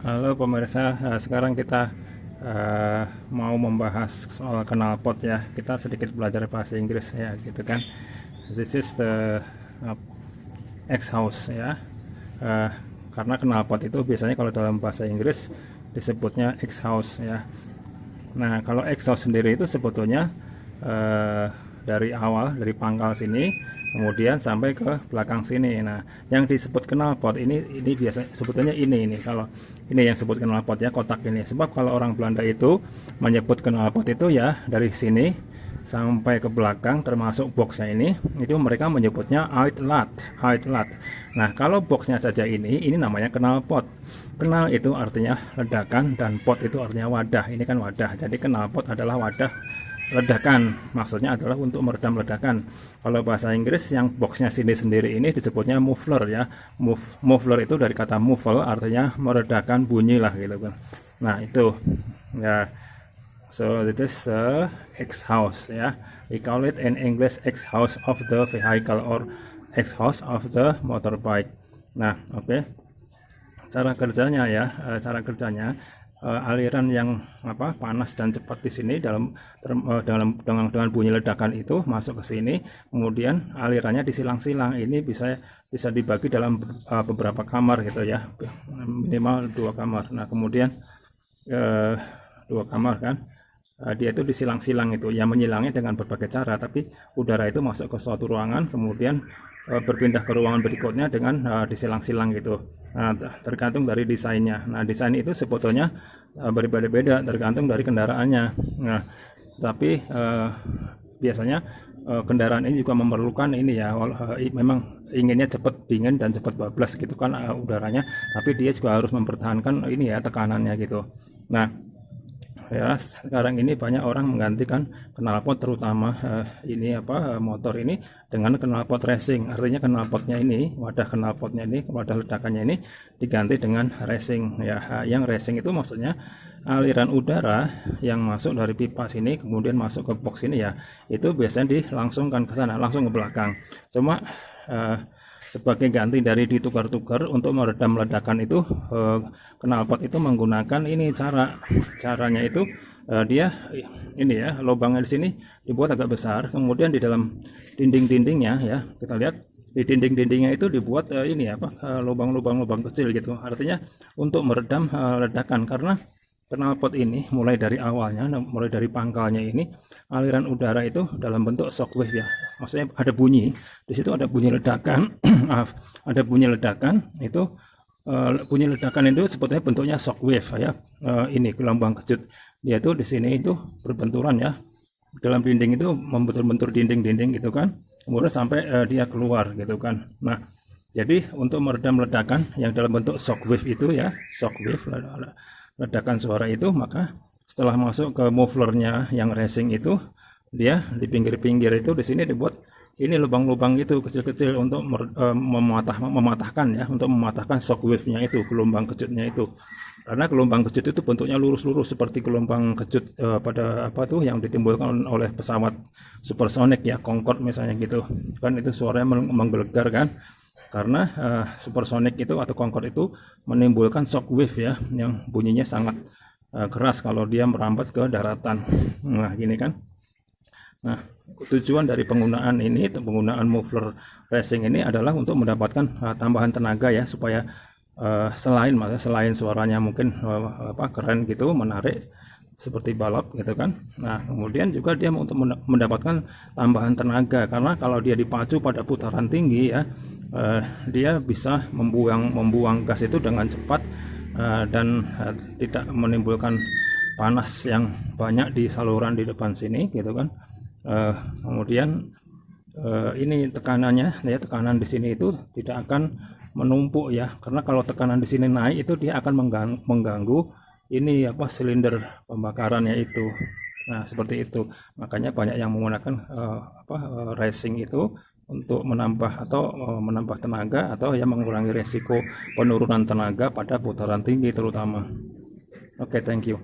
Halo pemirsa, sekarang kita mau membahas soal knalpot ya. Kita sedikit belajar bahasa Inggris ya, gitu kan. This is the uh, exhaust ya. Uh, karena knalpot itu biasanya kalau dalam bahasa Inggris disebutnya exhaust ya. Nah, kalau exhaust sendiri itu sebetulnya dari awal, dari pangkal sini kemudian sampai ke belakang sini. Nah, yang disebut knalpot ini biasa sebetulnya ini kalau ini yang disebut knalpot ya, kotak ini. Sebab kalau orang Belanda itu menyebut knalpot itu ya dari sini sampai ke belakang termasuk boxnya ini, itu mereka menyebutnya uitlaat. Nah, kalau boxnya saja ini namanya knalpot. Knal itu artinya ledakan dan pot itu artinya wadah. Ini kan wadah, jadi knalpot adalah wadah ledakan, maksudnya adalah untuk meredam ledakan. Kalau bahasa Inggris yang boxnya sini sendiri ini disebutnya muffler ya. Muffler itu dari kata muffle, artinya meredakan bunyi lah gitu kan. Nah itu ya, so it is exhaust ya, we call it in English exhaust of the vehicle or exhaust of the motorbike. Nah oke, cara kerjanya ya, aliran yang panas dan cepat di sini dengan bunyi ledakan itu masuk ke sini, kemudian alirannya disilang-silang. Ini bisa dibagi dalam beberapa kamar gitu ya, minimal 2 kamar. Nah kemudian 2 kamar kan, dia itu disilang-silang, itu ya menyilangnya dengan berbagai cara, tapi udara itu masuk ke suatu ruangan kemudian berpindah ke ruangan berikutnya dengan disilang-silang gitu. Nah, tergantung dari desainnya. Nah, desain itu sebetulnya berbeda-beda tergantung dari kendaraannya. Nah, tapi biasanya kendaraan ini juga memerlukan ini ya, memang inginnya cepat dingin dan cepat bablas gitu kan udaranya, tapi dia juga harus mempertahankan ini ya tekanannya gitu. Nah, ya sekarang ini banyak orang menggantikan knalpot, terutama motor ini dengan knalpot racing. Artinya knalpotnya ini, wadah knalpotnya ini, wadah ledakannya ini diganti dengan racing ya. Yang racing itu maksudnya aliran udara yang masuk dari pipa sini kemudian masuk ke box ini ya, itu biasanya dilangsungkan ke sana, langsung ke belakang. Cuma sebagai ganti dari ditukar-tukar untuk meredam ledakan itu, knalpot itu menggunakan ini caranya itu, dia ini ya, lubangnya di sini dibuat agak besar, kemudian di dalam dinding-dindingnya ya, kita lihat di dinding-dindingnya itu dibuat lubang-lubang kecil gitu, artinya untuk meredam ledakan. Karena knalpot ini mulai dari awalnya, mulai dari pangkalnya ini, aliran udara itu dalam bentuk shockwave ya, maksudnya ada bunyi di situ, ada bunyi ledakan. Maaf, ada bunyi ledakan itu, bunyi ledakan itu sebetulnya bentuknya shockwave ya. Ini gelombang kejut, dia itu di sini itu berbenturan ya, dalam dinding itu membentur-bentur dinding gitu kan, kemudian sampai dia keluar gitu kan. Nah jadi untuk meredam ledakan yang dalam bentuk shockwave itu ya, shockwave ledakan suara itu, maka setelah masuk ke mufflernya yang racing itu, dia di pinggir-pinggir itu di sini dibuat ini lubang-lubang itu kecil-kecil untuk mematahkan ya, untuk mematahkan shockwave-nya itu, gelombang kejutnya itu. Karena gelombang kejut itu bentuknya lurus-lurus seperti gelombang kejut pada yang ditimbulkan oleh pesawat supersonik ya, Concorde misalnya gitu kan, itu suaranya menggelegar kan, karena supersonik itu atau Concorde itu menimbulkan shockwave ya, yang bunyinya sangat keras kalau dia merambat ke daratan. Nah gini kan. Nah tujuan dari penggunaan muffler racing ini adalah untuk mendapatkan tambahan tenaga ya, supaya selain suaranya mungkin keren gitu, menarik seperti balap gitu kan. Nah kemudian juga dia untuk mendapatkan tambahan tenaga, karena kalau dia dipacu pada putaran tinggi ya, dia bisa membuang gas itu dengan cepat dan tidak menimbulkan panas yang banyak di saluran di depan sini gitu kan. Kemudian ini tekanannya ya, tekanan di sini itu tidak akan menumpuk ya, karena kalau tekanan di sini naik itu dia akan mengganggu ini silinder pembakarannya itu. Nah seperti itu, makanya banyak yang menggunakan racing itu untuk menambah tenaga, atau yang mengurangi resiko penurunan tenaga pada putaran tinggi terutama. Oke, thank you.